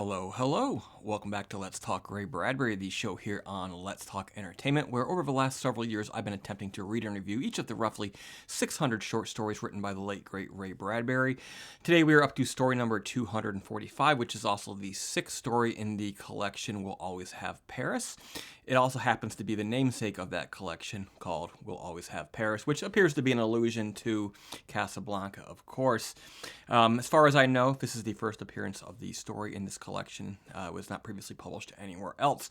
Hello, hello. Welcome back to Let's Talk Ray Bradbury, the show here on Let's Talk Entertainment, where over the last several years I've been attempting to read and review each of the roughly 600 short stories written by the late, great Ray Bradbury. Today we are up to story number 245, which is also the sixth story in the collection We'll Always Have Paris. It also happens to be the namesake of that collection called We'll Always Have Paris, which appears to be an allusion to Casablanca, of course. As far as I know, this is the first appearance of the story in this collection. It was not previously published anywhere else.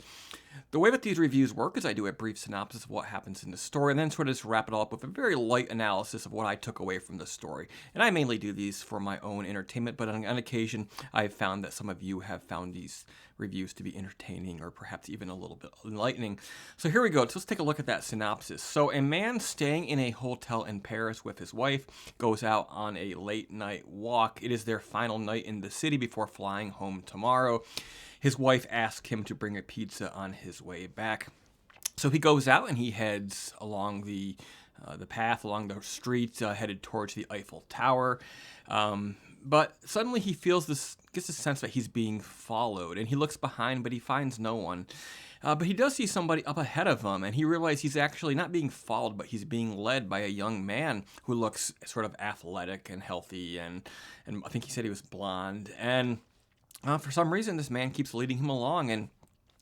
The way that these reviews work is I do a brief synopsis of what happens in the story and then sort of just wrap it all up with a very light analysis of what I took away from the story. And I mainly do these for my own entertainment, but on occasion I've found that some of you have found these reviews to be entertaining or perhaps even a little bit enlightening. So here we go. So let's take a look at that synopsis. So a man staying in a hotel in Paris with his wife goes out on a late night walk. It is their final night in the city before flying home tomorrow. His wife asks him to bring a pizza on his way back. So he goes out and he heads along the path, along the street, headed towards the Eiffel Tower. But suddenly he gets a sense that he's being followed, and he looks behind, but he finds no one. But he does see somebody up ahead of him, and he realizes he's actually not being followed, but he's being led by a young man who looks sort of athletic and healthy, and I think he said he was blonde. And for some reason, this man keeps leading him along, and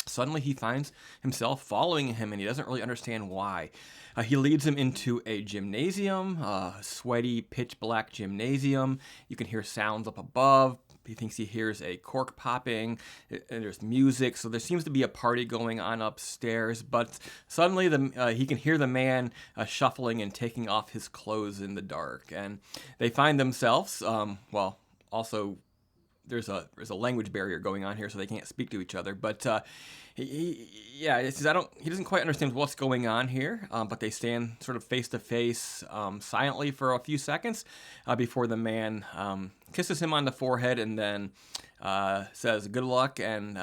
suddenly he finds himself following him, and he doesn't really understand why. He leads him into a gymnasium, a sweaty, pitch-black gymnasium. You can hear sounds up above. He thinks he hears a cork popping, and there's music, so there seems to be a party going on upstairs, but suddenly he can hear the man shuffling and taking off his clothes in the dark, and they find themselves, also there's a language barrier going on here, so they can't speak to each other. But he doesn't quite understand what's going on here. But they stand sort of face to face, silently for a few seconds before the man kisses him on the forehead and then says good luck and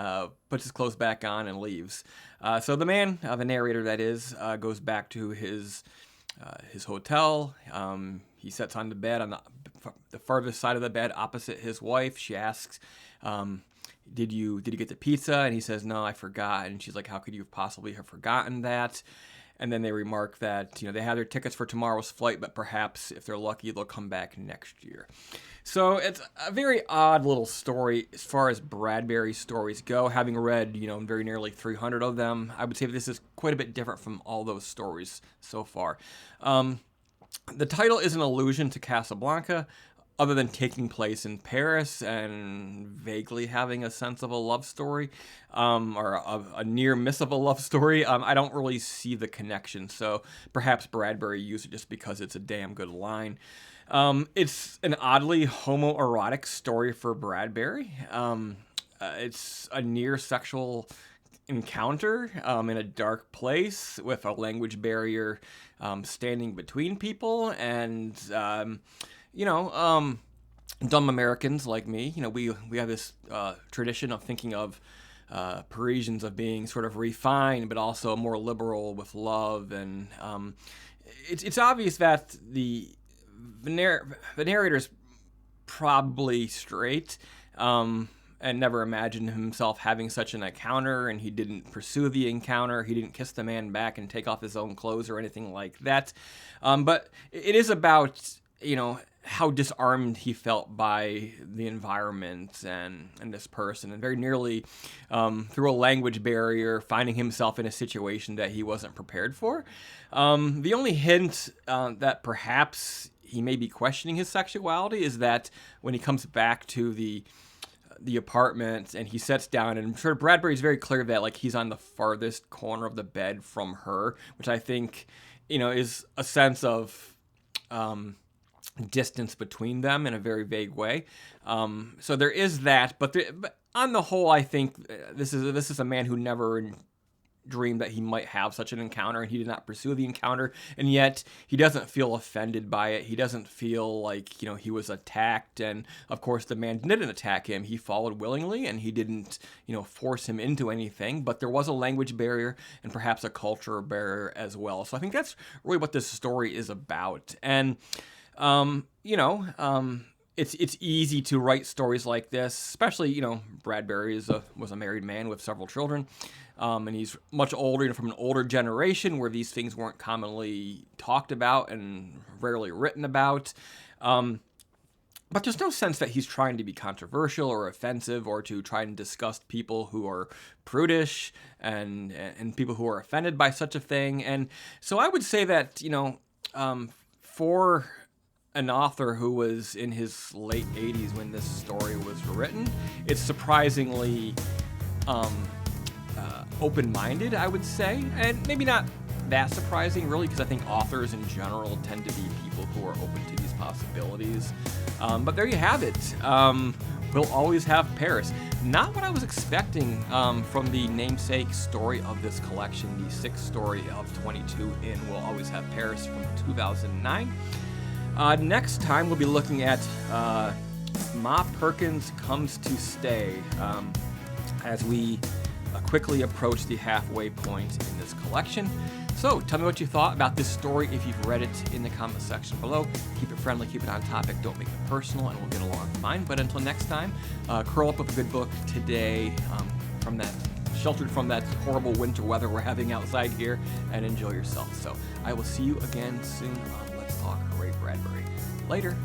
puts his clothes back on and leaves. So the man, the narrator that is, goes back to his hotel. He sits on the bed on the farthest side of the bed opposite his wife. She asks, did you get the pizza? And he says, no, I forgot. And she's like, how could you possibly have forgotten that? And then they remark that, they have their tickets for tomorrow's flight, but perhaps if they're lucky, they'll come back next year. So it's a very odd little story as far as Bradbury stories go. Having read, very nearly 300 of them, I would say this is quite a bit different from all those stories so far. The title is an allusion to Casablanca, other than taking place in Paris and vaguely having a sense of a love story, or a near miss of a love story. I don't really see the connection, so perhaps Bradbury used it just because it's a damn good line. It's an oddly homoerotic story for Bradbury. It's a near sexual encounter in a dark place with a language barrier standing between people, and dumb Americans like me, we have this tradition of thinking of Parisians of being sort of refined, but also more liberal with love, and it's obvious that the narrator's probably straight, and never imagined himself having such an encounter, and he didn't pursue the encounter. He didn't kiss the man back and take off his own clothes or anything like that. But it is about, how disarmed he felt by the environment and this person, and very nearly through a language barrier, finding himself in a situation that he wasn't prepared for. The only hint that perhaps he may be questioning his sexuality is that when he comes back to the apartment and he sits down, and I'm sure Bradbury's very clear that he's on the farthest corner of the bed from her, which I think is a sense of distance between them in a very vague way. So there is that, but on the whole, I think this is a man who never dreamed that he might have such an encounter, and he did not pursue the encounter, and yet he doesn't feel offended by it. He doesn't feel like he was attacked, and of course the man didn't attack him. He followed willingly, and he didn't force him into anything, but there was a language barrier and perhaps a cultural barrier as well. So I think that's really what this story is about. And it's easy to write stories like this, especially, Bradbury was a married man with several children, and he's much older, from an older generation where these things weren't commonly talked about and rarely written about. But there's no sense that he's trying to be controversial or offensive or to try and disgust people who are prudish and people who are offended by such a thing. And so I would say that, for an author who was in his late 80s when this story was written, it's surprisingly open-minded, I would say. And maybe not that surprising, really, because I think authors in general tend to be people who are open to these possibilities. But there you have it. We'll always have Paris. Not what I was expecting from the namesake story of this collection, the sixth story of 22 in We'll Always Have Paris from 2009. Next time, we'll be looking at Ma Perkins Comes to Stay as we quickly approach the halfway point in this collection. So tell me what you thought about this story if you've read it in the comment section below. Keep it friendly, keep it on topic, don't make it personal, and we'll get along fine. But until next time, curl up with a good book today, sheltered from that horrible winter weather we're having outside here, and enjoy yourself. So I will see you again soon on Let's Talk Ray Bradbury. Later.